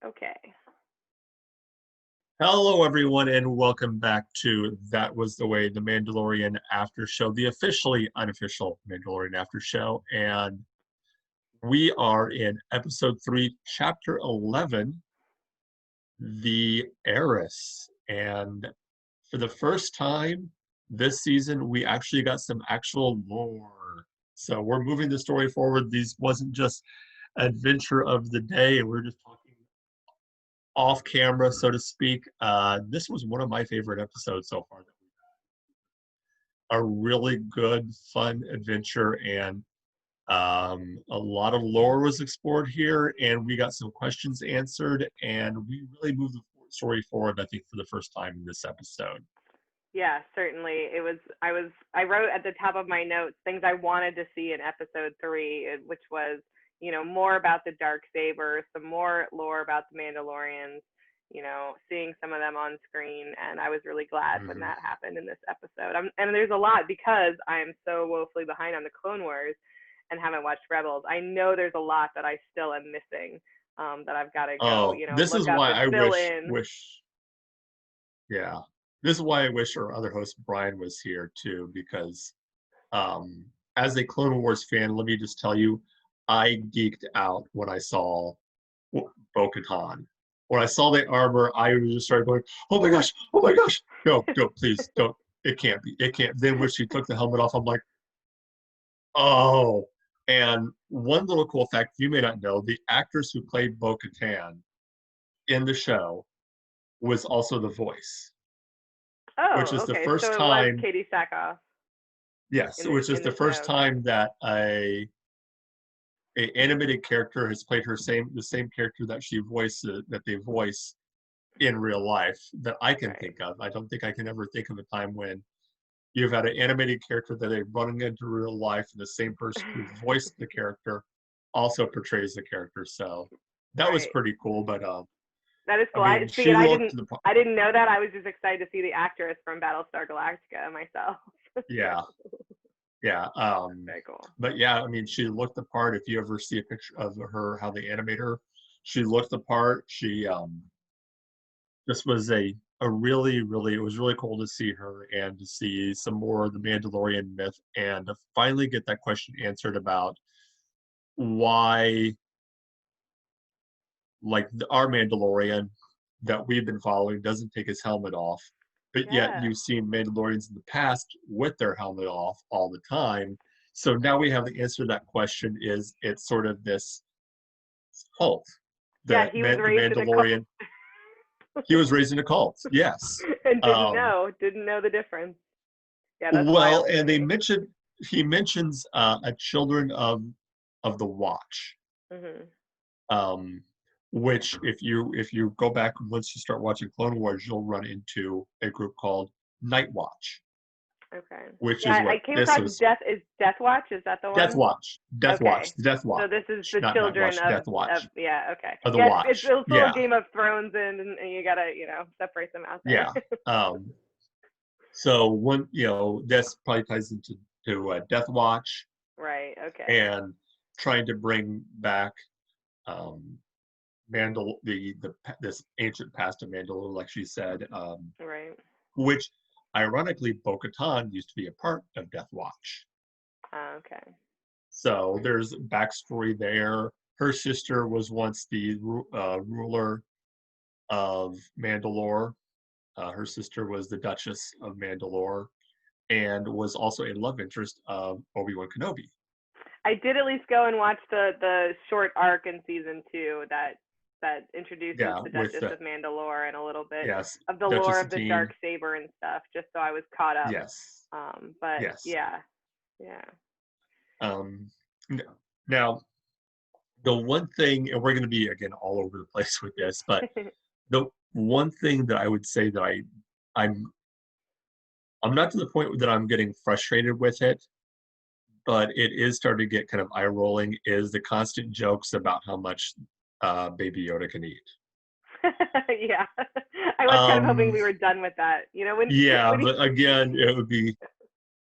Okay. Hello, everyone, and welcome back to That Was the Way, the Mandalorian After Show, the officially unofficial Mandalorian After Show. And we are in episode 3, chapter 11, The Heiress. And for the first time this season, we actually got some actual lore. So we're moving the story forward. These wasn't just adventure of the day, and we're just talking off camera, so to speak. This was one of my favorite episodes so far. A really good, fun adventure, and a lot of lore was explored here, and we got some questions answered, and we really moved the story forward, I think, for the first time in this episode. Yeah, certainly. I wrote at the top of my notes things I wanted to see in episode 3, which was, more about the dark saber, some more lore about the Mandalorians, seeing some of them on screen. And I was really glad when that happened in this episode. And there's a lot because I'm so woefully behind on the Clone Wars and haven't watched Rebels. I know there's a lot that I still am missing, that I've got to go, This look is up why and I fill in. Yeah. This is why I wish our other host Brian was here too, because as a Clone Wars fan, let me just tell you, I geeked out when I saw Bo-Katan. When I saw the armor, I just started going, oh my gosh, no, please, don't. It can't be. It can't. Then when she took the helmet off, I'm like, oh. And one little cool fact you may not know, the actress who played Bo-Katan in the show was also the voice. Oh, which is okay. the first So it was time. Katie Sackhoff. Yes, which is the first show. time that a animated character has played the same character that they voice in real life that I can think of. I don't think I can ever think of a time when you've had an animated character that they're running into real life, and the same person who voiced the character also portrays the character. So that was pretty cool. But that is cool. I mean, I didn't know that. I was just excited to see the actress from Battlestar Galactica myself. Yeah. Yeah. Very cool. But yeah, I mean, she looked the part. If you ever see a picture of her, how they animate her, she looked the part. This was a really, really, it was really cool to see her and to see some more of the Mandalorian myth and to finally get that question answered about why, like, our Mandalorian that we've been following doesn't take his helmet off, but yet you've seen Mandalorians in the past with their helmet off all the time. So now we have the answer to that question. It's sort of this cult. He was raised the Mandalorian. In a cult. He was raised in a cult. Yes. And didn't know the difference. Yeah, that's well, wild and he mentions a children of the Watch. Which if you go back once you start watching Clone Wars, you'll run into a group called Night Watch. Okay. Which is what I came across Death Watch. Is that the one? Death Watch. Death Watch. So this is the children of Death Watch. Okay. Of the Watch. It's a little Game of Thrones, and you gotta separate them out there. Yeah. So one this probably ties into Death Watch. Right. Okay. And trying to bring back this ancient past of Mandalore, like she said. Right. Which, ironically, Bo-Katan used to be a part of Death Watch. Okay. So there's backstory there. Her sister was once the ruler of Mandalore. Her sister was the Duchess of Mandalore and was also a love interest of Obi-Wan Kenobi. I did at least go and watch the short arc in season 2 that introduces the Duchess of Mandalore and a little bit of the lore of the dark saber and stuff, just so I was caught up. Yes. But yes. Yeah. Now, the one thing, and we're going to be again all over the place with this, but the one thing that I would say that I'm not to the point that I'm getting frustrated with it, but it is starting to get kind of eye-rolling, is the constant jokes about how much Baby Yoda can eat. Yeah. I was kind of hoping we were done with that. But again, it would be...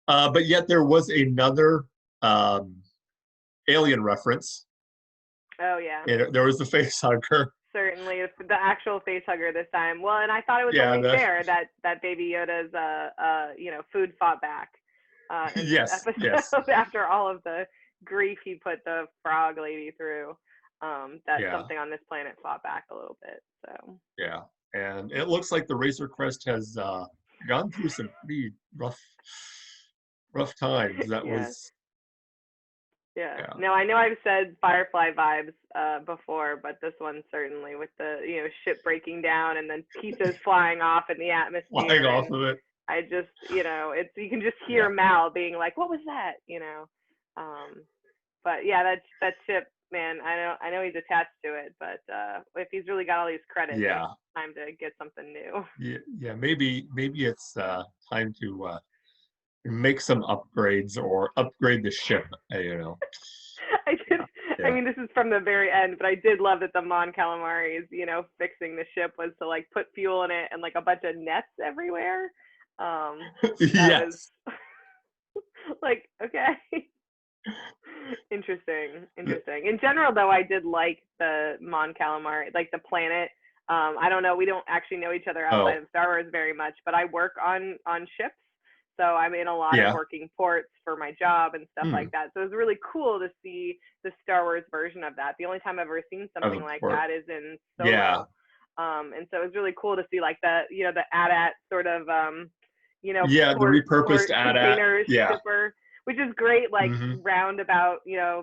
but yet there was another Alien reference. Oh, yeah. And there was the face hugger. Certainly, it's the actual face hugger this time. Well, and I thought it was Yeah, only fair that Baby Yoda's food fought back in this yes, yes, episode after all of the grief he put the frog lady through. That yeah, something on this planet fought back a little bit. So yeah. And it looks like the Razor Crest has gone through some pretty rough times. That yeah, was, yeah. yeah, Now I know I've said Firefly vibes before, but this one certainly with the ship breaking down and then pieces flying off in the flying atmosphere off and of it. I just, it's you can just hear Yeah, Mal being like, "What was that?" But yeah, that ship, man. I know he's attached to it, but if he's really got all these credits, maybe yeah, it's time to get something new. yeah, yeah. Maybe it's time to make some upgrades or upgrade the ship. I did. Yeah, I yeah, mean, this is from the very end, but I did love that the Mon Calamari's, fixing the ship was to like put fuel in it and like a bunch of nets everywhere. That was yes. like, okay. Interesting. In general, though, I did like the Mon Calamari, like the planet. I don't know. We don't actually know each other outside Oh, of Star Wars very much, but I work on ships, so I'm in a lot of yeah. working ports for my job and stuff like Hmm. that. So it was really cool to see the Star Wars version of that. The only time I've ever seen Of something the like port. that is in Yeah, Solo. And so it was really cool to see like the AT-AT sort of yeah. The repurposed port AT-AT. container Yeah. shipper, which is great, like Hmm. roundabout,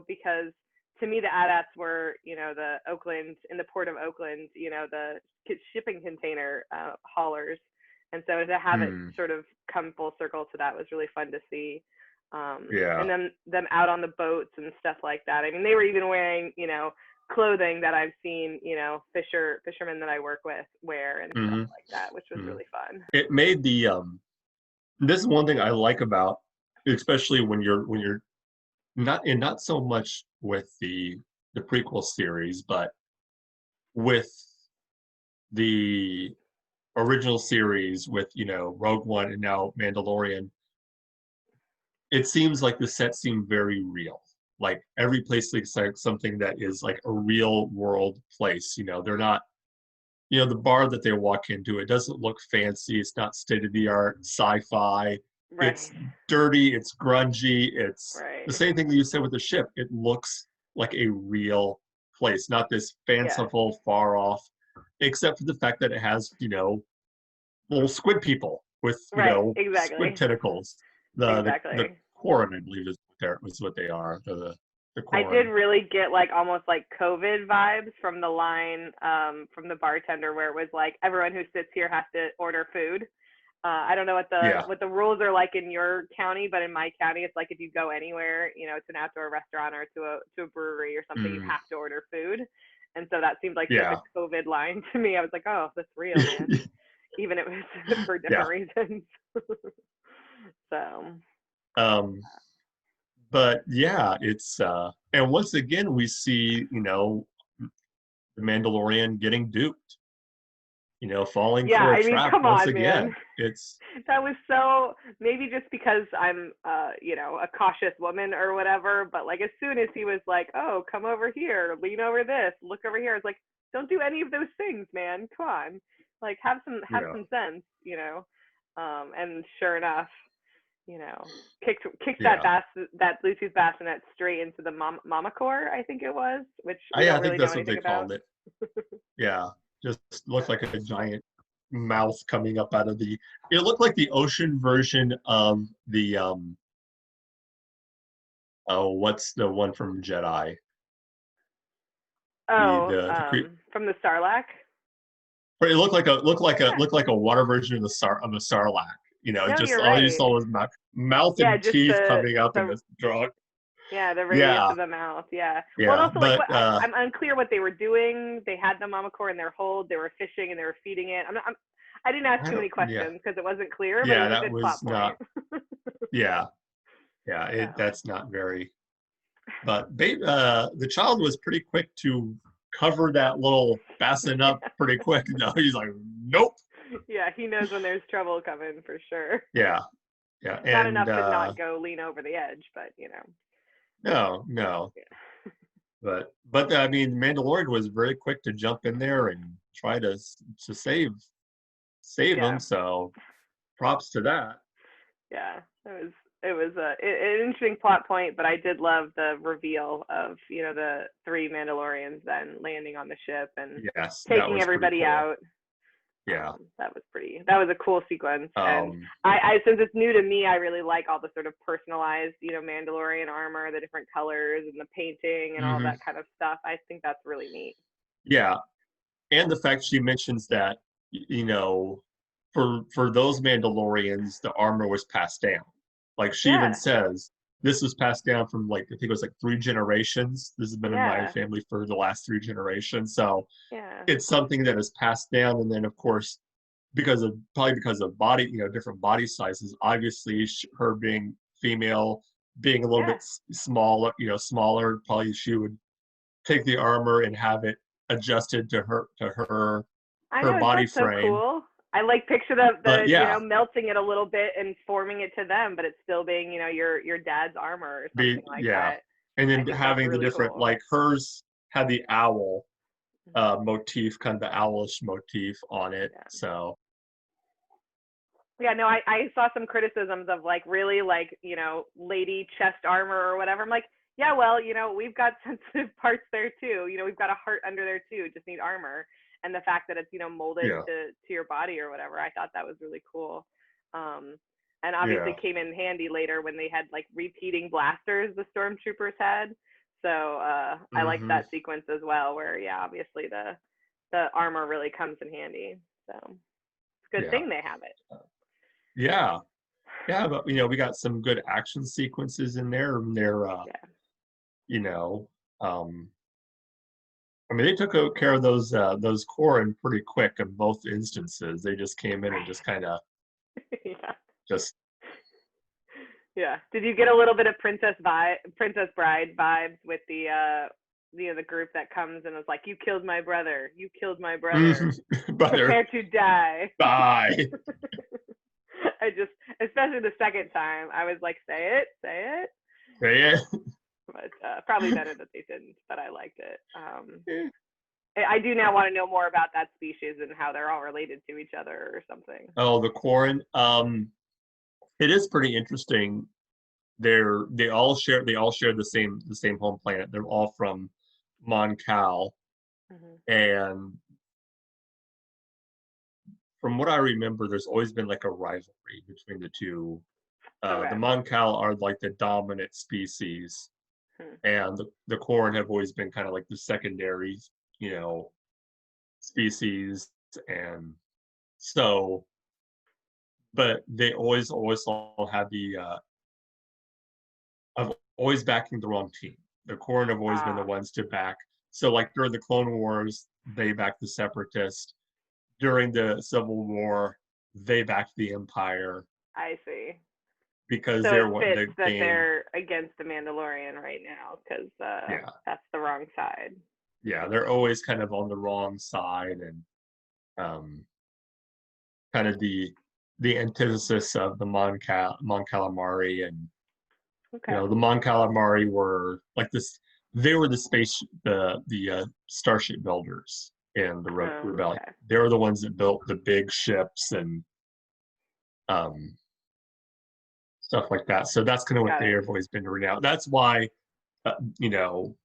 because to me the AT-ATs were, the Oakland, in the port of Oakland, the shipping container haulers. And so to have it Hmm. sort of come full circle to that was really fun to see. And Yeah. then them out on the boats and stuff like that. I mean, they were even wearing, clothing that I've seen, fishermen that I work with wear and stuff Hmm. like that, which was Hmm. really fun. It made the this is one thing I like about, especially when you're not so much with the prequel series, but with the original series with, Rogue One and now Mandalorian. It seems like the sets seem very real. Like every place looks like something that is like a real world place. They're not, the bar that they walk into, it doesn't look fancy. It's not state of the art sci-fi. Right. It's dirty. It's grungy. It's the Right. same thing that you said with the ship. It looks like a real place, not this Yes. fanciful, far off, except for the fact that it has, little squid people with, Right. squid Exactly. tentacles. The Exactly. Quarren, I believe, is what they are. The I did Quarren. really get like almost like COVID vibes from the line from the bartender where it was like everyone who sits here has to order food. I don't know Yeah. what the rules are like in your county, but in my county, it's like if you go anywhere, it's an outdoor restaurant or to a brewery or something, you Mm, have to order food. And so that seemed like such yeah. a COVID line to me. I was like, oh, that's real, man. Even if it was for Yeah. different reasons. So Um, but yeah, it's and once again we see, the Mandalorian getting duped, falling yeah, for a I mean, trap come once on, man. again. It's That was so, maybe just because I'm a cautious woman or whatever, but like as soon as he was like, oh, come over here, lean over this, look over here, it's like, don't do any of those things, man. Come on. Like have yeah, some sense, and sure enough, kicked yeah. that Bluetooth bassinet straight into the mama core, I think it was, which we I don't think really know that's what they anything about. called it. Yeah, just looked like So a giant mouth coming up out of the. It looked like the ocean version of the oh, what's the one from Jedi? oh, The from the Sarlacc. but it Yeah. looked like a water version of the Sarlacc. No, Just you're all you right. saw was mouth Yeah, and just teeth coming up in the this drug. yeah, the radius Yeah, of the mouth. Yeah. Well, and yeah, also like but I'm unclear what they were doing. They had the mama core in their hold. They were fishing and they were feeding it. I didn't ask I too don't. many Yeah, questions because it wasn't clear, but it yeah, was a that good plot was point. not. Yeah, yeah, So that's not very. But the child was pretty quick to cover that little bassinet up pretty quick. No, he's like, nope. yeah, he knows when there's trouble coming for sure. Yeah, yeah, Not and enough to not go lean over the edge, but no, no. yeah. But I mean, Mandalorian was very quick to jump in there and try to save Yeah. him. So props to that. Yeah, it was an interesting plot point, but I did love the reveal of the three Mandalorians then landing on the ship and Yes, that taking was pretty everybody cool. out. Yeah. That was a cool sequence, and Um, I since it's new to me, I really like all the sort of personalized Mandalorian armor, the different colors and the painting and all mhm. that kind of stuff. I think that's really neat. Yeah, and the fact she mentions that you know for those Mandalorians, the armor was passed down. Like she even Yeah, says, this was passed down from like I think it was like 3 generations. This has been in my yeah, family for the last 3 generations. So yeah, it's something that is passed down, and then of course because of body, different body sizes. Obviously, her being female, being a little yeah. bit smaller, smaller, probably she would take the armor and have it adjusted to I her know, isn't body that so frame. cool? I like picture the But yeah, melting it a little bit and forming it to them, but it's still being your dad's armor or something like yeah, that. and I then think that's having the really different, cool. like hers had the owl motif, kind of the owlish motif on it. Yeah. So Yeah, no, I saw some criticisms of like really like, lady chest armor or whatever. I'm like, yeah, well, we've got sensitive parts there too. We've got a heart under there too. Just need armor. And the fact that it's, molded yeah, to your body or whatever, I thought that was really cool. Um, and obviously yeah, came in handy later when they had like repeating blasters the stormtroopers had. So I liked hmm that sequence as well, where yeah, obviously the armor really comes in handy. So it's a good yeah, thing they have it. yeah, yeah. But we got some good action sequences in there, and they're Yeah. you know, um, I mean, they took care of those Corrin pretty quick in both instances. They just came in and just kind of Yeah. just Yeah. Did you get a little bit of Princess Bride vibes with the group that comes and is like, "You killed my brother. You killed my brother. brother, Prepare to die." bye. I just, especially the second time, I was like, "Say it, say it." Yeah. But probably better that they didn't. But I liked it. I do now want to know more about that species and how they're all related to each other or something. Oh, the Corrin. It is pretty interesting. They all share the same home planet. They're all from Mon Cal, Mm-hmm. and from what I remember, there's always been like a rivalry between the two. The Okay. Mon Cal are like the dominant species, Hmm. and the Corn have always been kind of like the secondary, you know, species, and so, but they always all have the of always backing the wrong team. The Corn have always been the Ah, ones to back. So, like during the Clone Wars, they backed the Separatists. During the Civil War, they backed the Empire I see. because So it they're what fits the that game. they're against the Mandalorian right now because Yeah, that's the wrong side. yeah, they're always kind of on the wrong side, and um, kind of the antithesis of the Mon Calamari, and Okay. the Mon Calamari were like this. They were the space the starship builders in the rebellion. Okay. They were the ones that built the big ships and um, stuff like that. So that's kind of what Got they it. have always been doing now. That's why uh, you know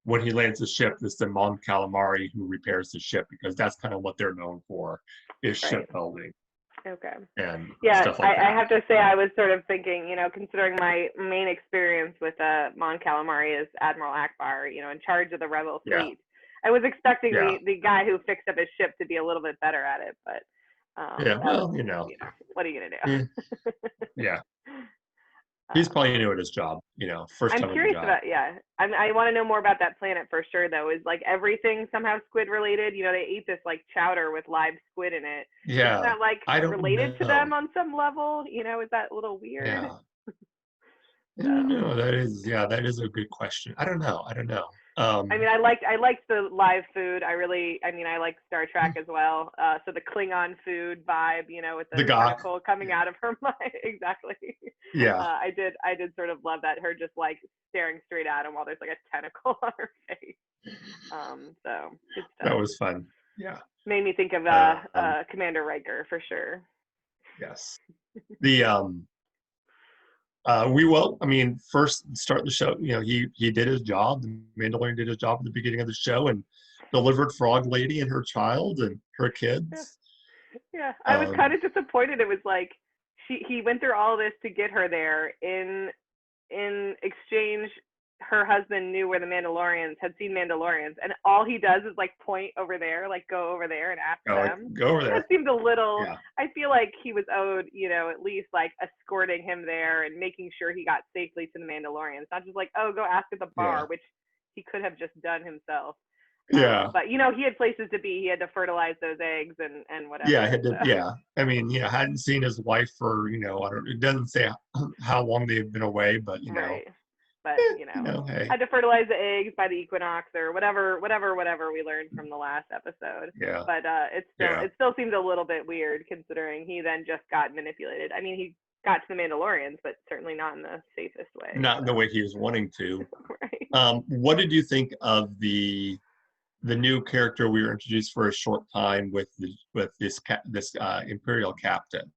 when he lands the ship, it's the Mon Calamari who repairs the ship because that's kind of what they're known for is Right. shipbuilding Okay. and Yeah, stuff like I that. have to say I was sort of thinking, considering my main experience with Mon Calamari is Admiral Akbar, in charge of the rebel Yeah, fleet. I was expecting yeah, the guy who fixed up his ship to be a little bit better at it, but yeah. that was, Well, what are you gonna eh, do? yeah. He's um, probably new at his job. First I'm time on the curious job. about, yeah. I want to know more about that planet for sure, though. Is like everything somehow squid related? They eat this like chowder with live squid in it. Isn't Yeah, that like I don't related to them know. on some level? Is that a little weird? Yeah, I don't So, know. That is a good question. I don't know. I don't know. I mean, I liked the live food. I like Star Trek as well. So the Klingon food vibe, with The the Gok. tentacle coming out of her mind, exactly. Yeah, I did sort of love that. Her just like staring straight at him while there's like a tentacle on her face. So good stuff. That was fun. Yeah. Made me think of Commander Riker for sure. Yes. The we will. I mean, first start the show. You know, he did his job. The Mandalorian did his job at the beginning of the show and delivered Frog Lady and her child and her kids. Yeah. I was kind of disappointed. It was like he went through all this to get her there. In exchange, her husband knew where the Mandalorians had seen Mandalorians, and all he does is like point over there, like go over there and ask them. Go over there. That seemed a little. Yeah. I feel like he was owed, at least like escorting him there and making sure he got safely to the Mandalorians, not just like, oh, go ask at the bar, which he could have just done himself. Yeah. But he had places to be. He had to fertilize those eggs and whatever. Yeah, he had to, yeah. I mean, hadn't seen his wife for, I don't. It doesn't say how long they've been away, but right. But hey. had to fertilize the eggs by the equinox or whatever we learned from the last episode. Yeah. But it still seemed a little bit weird considering he then just got manipulated. I mean, he got to the Mandalorians, but certainly not in the safest way. Not in the way he was wanting to. Right. What did you think of the new character we were introduced for a short time with this Imperial captain?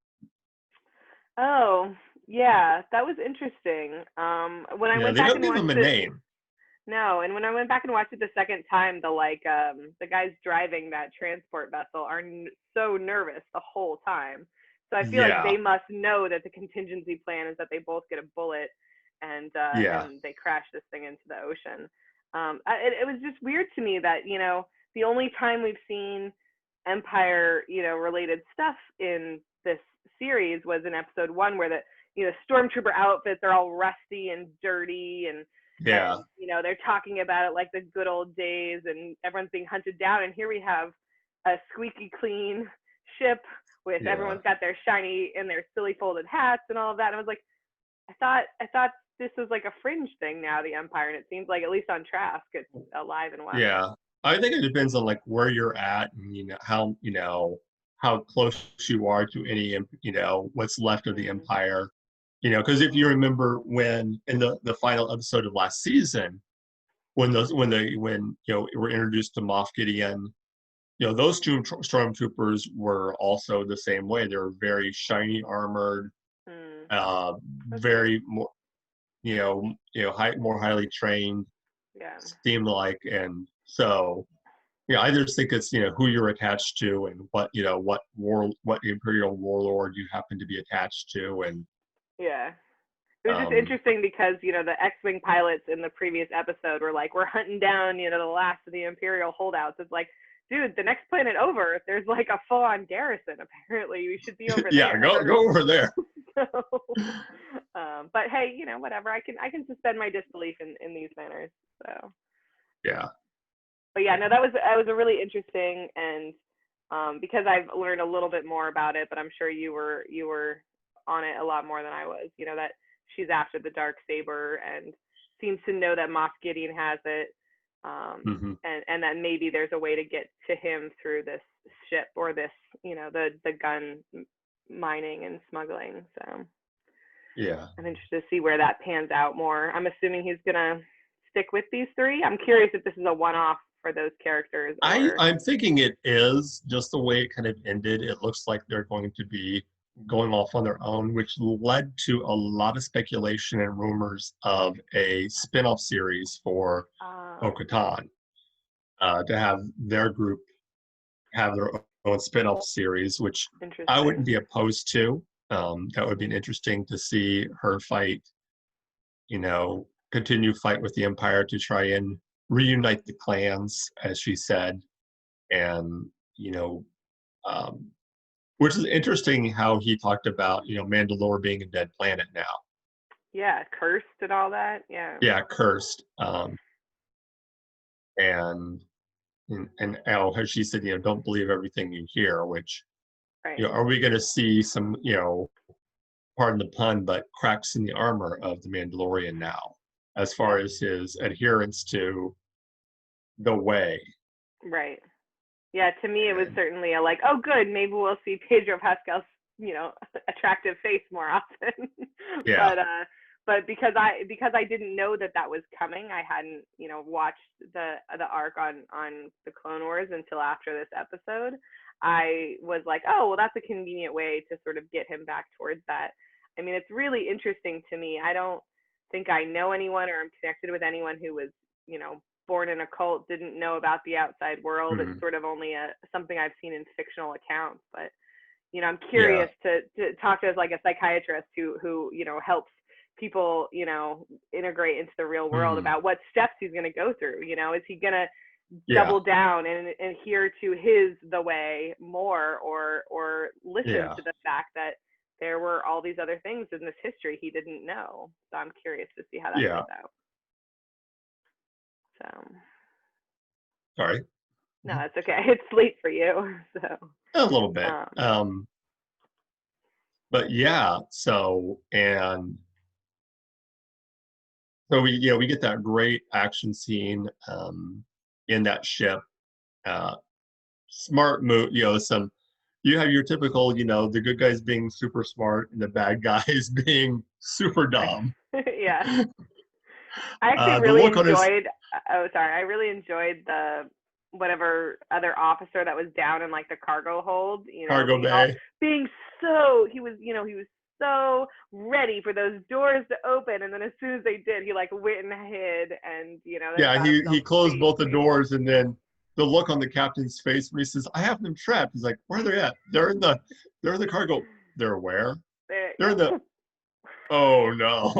Oh, yeah, that was interesting. When I went back and watched it, they don't give him a name. No, and when I went back and watched it the second time, the guys driving that transport vessel are so nervous the whole time. So I feel like they must know that the contingency plan is that they both get a bullet and they crash this thing into the ocean. It was just weird to me that the only time we've seen Empire related stuff in this series was in episode 1 where the stormtrooper outfits are all rusty and dirty and they're talking about it like the good old days and everyone's being hunted down, and here we have a squeaky clean ship with everyone's got their shiny and their silly folded hats and all of that, and I was like, I thought this was like a fringe thing now, the Empire, and it seems like at least on Trask it's alive and well. Yeah, I think it depends on like where you're at and how close you are to any what's left of the Empire. Because if you remember when in the final episode of last season, when we're introduced to Moff Gideon, those two stormtroopers were also the same way. They were very shiny armored, very more, more highly trained. Yeah. Seemed like, and so I just think it's who you're attached to and what what Imperial warlord you happen to be attached to, and yeah. It was just interesting because, the X-Wing pilots in the previous episode were like, we're hunting down, the last of the Imperial holdouts. It's like, dude, the next planet over, there's like a full-on garrison, apparently. You should be over there. Yeah, go over there. But hey, whatever. I can suspend my disbelief in these manners. So. Yeah. But yeah, no, that was a really interesting, and because I've learned a little bit more about it, but I'm sure you were on it a lot more than I was, that she's after the dark saber and seems to know that Moff Gideon has it, and that maybe there's a way to get to him through this ship or this, the gun mining and smuggling. So yeah, I'm interested to see where that pans out more. I'm assuming he's gonna stick with these three. I'm curious if this is a one-off for those characters. I'm thinking it is, just the way it kind of ended. It looks like they're going to be going off on their own, which led to a lot of speculation and rumors of a spin-off series for Bo-Katan, to have their group have their own spin-off series, which I wouldn't be opposed to. That would be interesting to see her fight, continue fight with the Empire to try and reunite the clans, as she said, and which is interesting how he talked about Mandalore being a dead planet now. Yeah, cursed and all that. Yeah. Yeah, cursed. And as she said, don't believe everything you hear. Which, right. Are we going to see some, pardon the pun, but cracks in the armor of the Mandalorian now, as far as his adherence to the way? Right. Yeah, to me, it was certainly a like, oh, good, maybe we'll see Pedro Pascal's, attractive face more often. Yeah. but because I didn't know that that was coming, I hadn't, watched the arc on the Clone Wars until after this episode. I was like, oh, well, that's a convenient way to sort of get him back towards that. I mean, it's really interesting to me. I don't think I know anyone or I'm connected with anyone who was, born in a cult, didn't know about the outside world. It's Mhm. sort of only something I've seen in fictional accounts, but I'm Yeah. curious to talk to as like a psychiatrist who helps people integrate into the real world Mhm. about what steps he's going to go through. Is he going to Yeah. double down and adhere to the way more, or listen Yeah. to the fact that there were all these other things in this history he didn't know? So I'm curious to see how that Yeah. plays out. So Sorry. no, it's okay. It's late for you. So A little bit. um But yeah, so we get that great action scene in that ship. Uh, Smart move, some you have your typical, the good guys being super smart and the bad guys being super dumb. yeah. I actually The really look on his enjoyed. Oh, sorry. I really enjoyed the whatever other officer that was down in like the cargo hold. cargo bay. Being so he was so ready for those doors to open, and then as soon as they did, he like went and hid, and then Yeah, got he himself closed both the safely. doors, and then the look on the captain's face when he says, "I have them trapped." He's like, "Where are they at?" They're in the cargo. They're where? They're in the. Yeah. Oh no.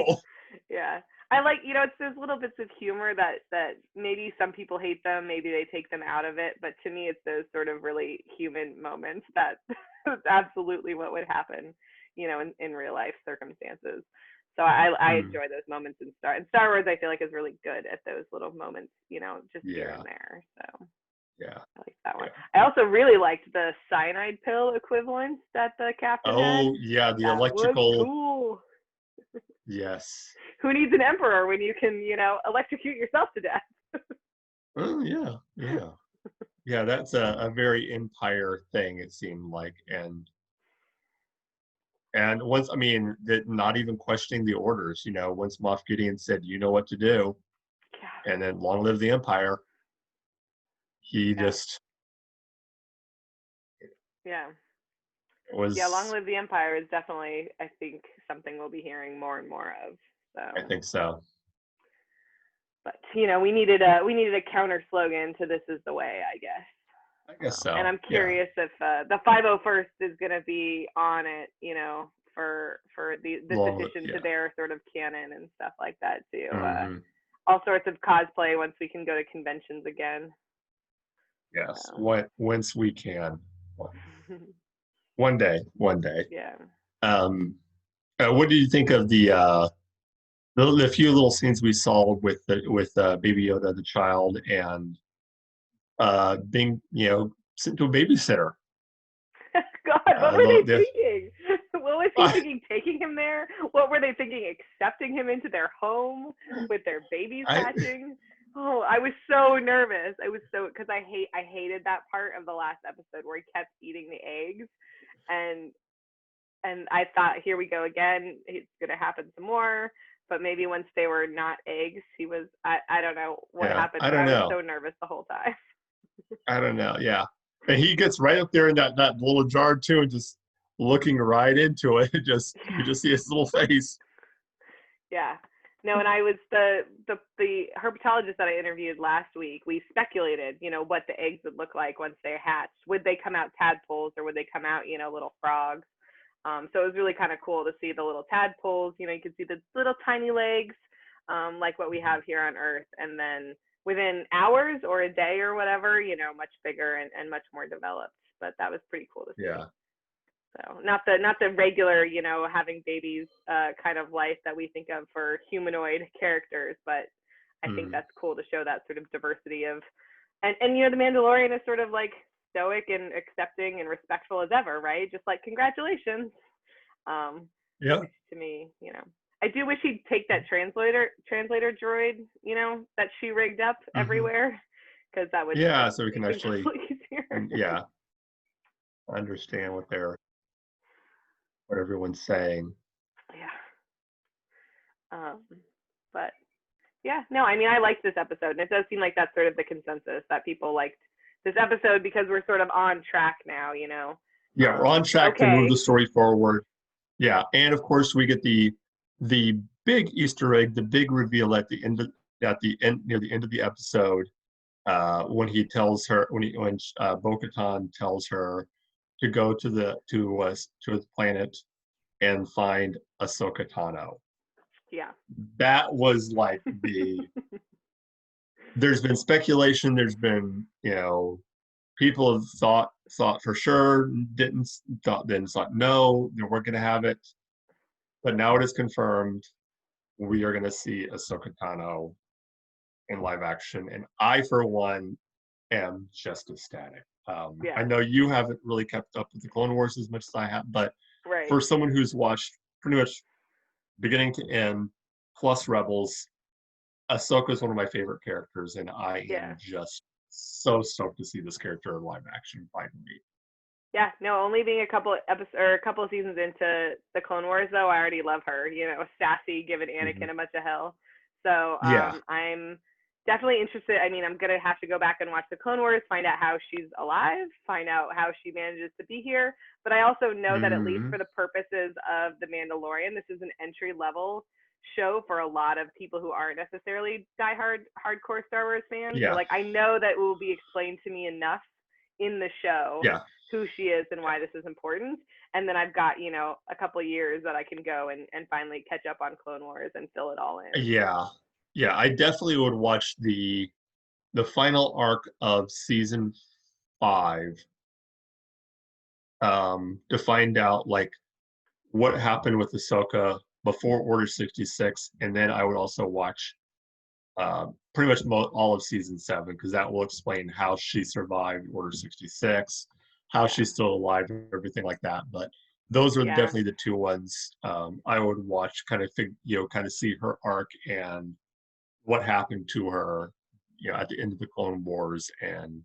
Yeah. I like, it's those little bits of humor that maybe some people hate them, maybe they take them out of it, but to me it's those sort of really human moments that that's absolutely what would happen, in real life circumstances. So I Hmm. enjoy those moments in Star Wars. I feel like is really good at those little moments, just here Yeah. and there. So Yeah. I like that one. Yeah. I also really liked the cyanide pill equivalent that the captain had. Oh yeah, the That was electrical. cool. Yes. Who needs an emperor when you can, electrocute yourself to death? Oh yeah. Yeah. Yeah. That's a very Empire thing. It seemed like, and once, I mean, that not even questioning the orders. Once Moff Gideon said, "You know what to do," Yeah, and then "Long live the Empire," he yeah, just yeah, yeah. Long was. live the empire is definitely, I think, something we'll be hearing more and more of. I So, think so. but we needed a counter slogan to "This is the way," I guess. I guess And so. I'm Yeah. curious if the 501st is going to be on it, for this Long. addition to Yeah. their sort of canon and stuff like that too. Hmm. All sorts of cosplay once we can go to conventions again. Yes. So, Once we can. One day. One day. yeah. Um, what do you think of the few little scenes we saw with Baby Yoda, the child, and being sent to a babysitter? God, what Uh, were the, they the, thinking? What was he thinking taking him there? What were they thinking accepting him into their home with their babies I hatching? Oh, I was so nervous. I was so because I hated that part of the last episode where he kept eating the eggs, and I thought, here we go again. It's gonna happen some more. But maybe once they were not eggs, he was. I don't know what yeah, happened, I but don't I was know. so nervous the whole time. I don't know. Yeah, and he gets right up there in that little jar too, and just looking right into it. Just you just see his little face. Yeah. No, and I was the herpetologist that I interviewed last week. We speculated, what the eggs would look like once they hatched. Would they come out tadpoles or would they come out, little frogs? So it was really kind of cool to see the little tadpoles. You could see the little tiny legs, like what we have here on Earth, and then within hours or a day or whatever, much bigger and much more developed. But that was pretty cool to see. Yeah. So not the regular, having babies kind of life that we think of for humanoid characters, but I think Mhm. that's cool to show that sort of diversity of, and the Mandalorian is sort of like stoic and accepting and respectful as ever, right? Just like congratulations, Yeah. which to me, I do wish he'd take that translator droid, that she rigged up Hmm. everywhere, because that would Yeah. make So we can things a actually, little easier. and yeah, understand what everyone's saying. Yeah. But yeah, no, I mean, I liked this episode, and it does seem like that's sort of the consensus that people liked this episode because we're sort of on track now, Yeah, we're on track to move Okay. the story forward. Yeah, and of course we get the big Easter egg, the big reveal at the end near the end of the episode, when he tells her when Bo-Katan tells her to go to the planet and find Ahsoka Tano. Yeah. That was like there's been speculation, there's been, people have thought for sure, thought no, they weren't gonna have it. But now it is confirmed we are gonna see Ahsoka Tano in live action. And I, for one, am just ecstatic. Yeah. I know you haven't really kept up with the Clone Wars as much as I have, but Right. for someone who's watched pretty much beginning to end, plus Rebels, Ahsoka is one of my favorite characters, and I Yeah. am just so stoked to see this character in live action finally. Yeah, no, only being a couple episodes or a couple of seasons into the Clone Wars, though, I already love her. Sassy, giving Anakin a bunch of hell. So Yeah. I'm definitely interested. I mean, I'm gonna have to go back and watch the Clone Wars, find out how she's alive, find out how she manages to be here. But I also know that at least for the purposes of The Mandalorian, this is an entry level show for a lot of people who aren't necessarily hardcore Star Wars fans. Yeah. So like I know that it will be explained to me enough in the show. Yeah. Who she is and why this is important. And then I've got, a couple of years that I can go and finally catch up on Clone Wars and fill it all in. Yeah. Yeah. I definitely would watch the final arc of season 5 to find out like what happened with Ahsoka before Order 66, and then I would also watch pretty much all of season 7 because that will explain how she survived Order 66, how she's still alive, everything like that. But those are definitely the two ones I would watch, kind of see her arc and what happened to her, at the end of the Clone Wars. And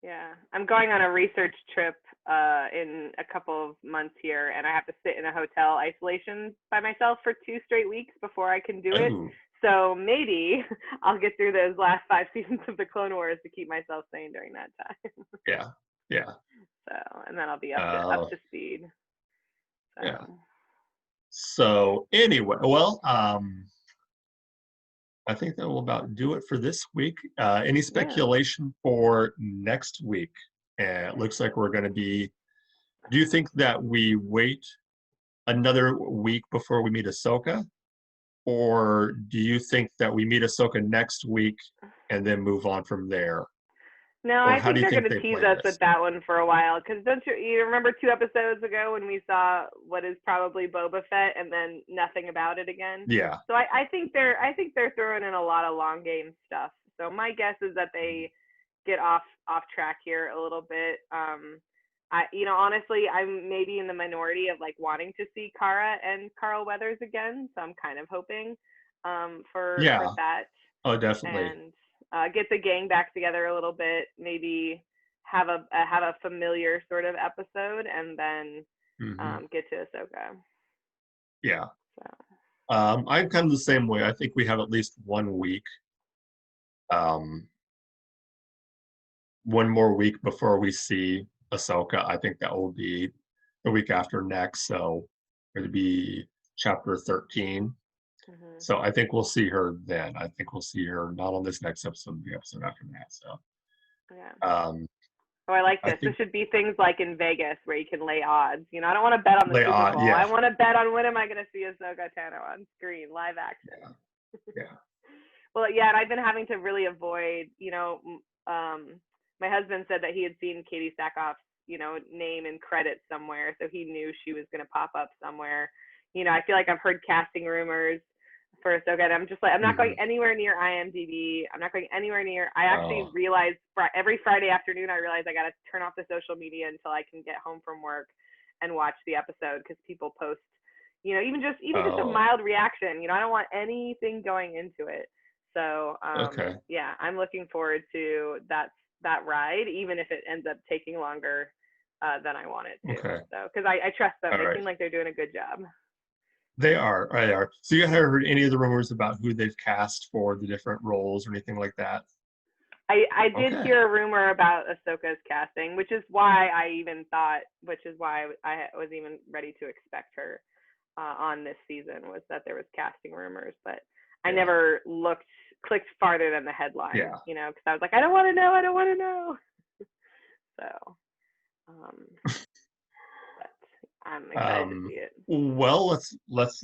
yeah, I'm going on a research trip in a couple of months here, and I have to sit in a hotel isolation by myself for 2 straight weeks before I can do it. So maybe I'll get through those last 5 seasons of the Clone Wars to keep myself sane during that time. Yeah. So, and then I'll be up to speed. So. Yeah. So anyway, well, I think that will about do it for this week. Any speculation for next week? It looks like we're going to be. Do you think that we wait another week before we meet Ahsoka? Or do you think that we meet Ahsoka next week and then move on from there? No, I think they're going to tease us with that one for a while. Because don't you remember 2 episodes ago when we saw what is probably Boba Fett and then nothing about it again? Yeah. So I think they're throwing in a lot of long game stuff. So my guess is that they get off track here a little bit. Honestly, I'm maybe in the minority of like wanting to see Cara and Carl Weathers again. So I'm kind of hoping for that. Oh, definitely. And get the gang back together a little bit, maybe have a familiar sort of episode, and then get to Ahsoka. Yeah. So. I'm kind of the same way. I think we have at least 1 week, one more week before we see Ahsoka. I think that will be the week after next. So it'll be chapter 13. So I think we'll see her then. I think we'll see her not on this next episode, but the episode after that. So I like this. This should be things like in Vegas where you can lay odds. I don't want to bet on the Super Bowl. I want to bet on when am I going to see Ahsoka Tano on screen, live action. Yeah. Well, yeah, and I've been having to really avoid, my husband said that he had seen Katie Sackhoff's, name and credit somewhere, so he knew she was going to pop up somewhere. I feel like I've heard casting rumors for Ahsoka, and I'm just like, I'm not going anywhere near IMDb. I'm not going anywhere near. I actually realize every Friday afternoon, I realize I got to turn off the social media until I can get home from work and watch the episode because people post, even just a mild reaction. I don't want anything going into it. So yeah, I'm looking forward to that ride, even if it ends up taking longer than I want it to. So because I trust them, they seem like they're doing a good job. They are. They are. So you haven't heard any of the rumors about who they've cast for the different roles or anything like that? I did Okay. hear a rumor about Ahsoka's casting, which is why I was even ready to expect her on this season, was that there was casting rumors, but I Yeah. never clicked farther than the headline, Yeah. because I was like, I don't want to know, I don't want to know. So, but I'm excited to see it. Well, let's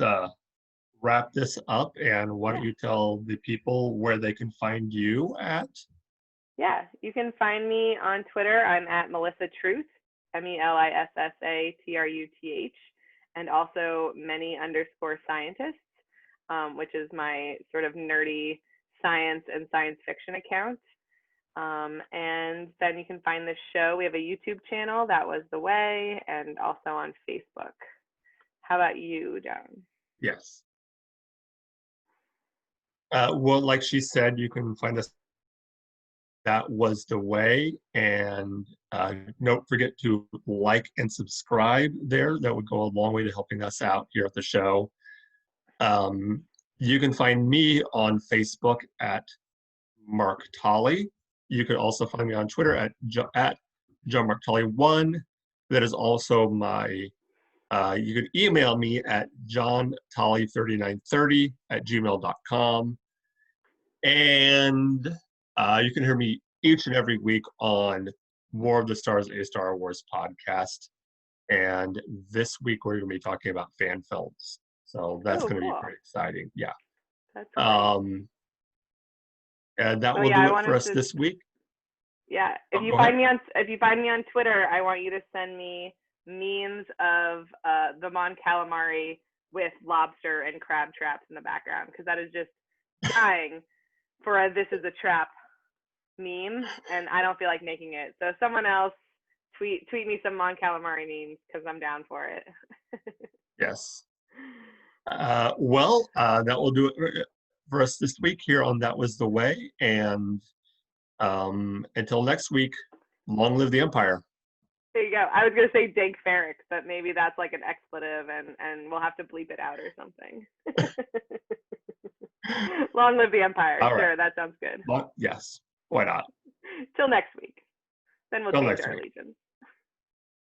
wrap this up, and why don't Yeah. you tell the people where they can find you at? Yeah, you can find me on Twitter. I'm at Melissa Truth, MELISSATRUTH, and also many_scientists, which is my sort of nerdy science and science fiction account. And then you can find the show. We have a YouTube channel, That Was the Way, and also on Facebook. How about you, John? Yes. Well, like she said, you can find us. That Was the Way, and don't forget to like and subscribe there. That would go a long way to helping us out here at the show. Um, you can find me on Facebook at Mark Tolley. You could also find me on Twitter at John Mark Tolley1. That is also my. You can email me at johntolley3930 @gmail.com. And you can hear me each and every week on More of the Stars, a Star Wars podcast. And this week we're going to be talking about fan films. So that's Oh, going to be cool. pretty exciting. Yeah. That's great. Um, and that Oh will yeah, do I it for wanted us to. this week. Yeah, Oh, go ahead. if you find me on Twitter, I want you to send me memes of the Mon Calamari with lobster and crab traps in the background, because that is just dying for a "this is a trap" meme, and I don't feel like making it. So someone else tweet me some Mon Calamari memes, because I'm down for it. Yes. That will do it for us this week here on That Was the Way. And until next week, long live the Empire. There you go. I was gonna say Dank Ferric, but maybe that's like an expletive, and we'll have to bleep it out or something. Long live the Empire. All right. Sure, that sounds good. Yes. Why not? Till next week. Then we'll Till change next our week. allegiance.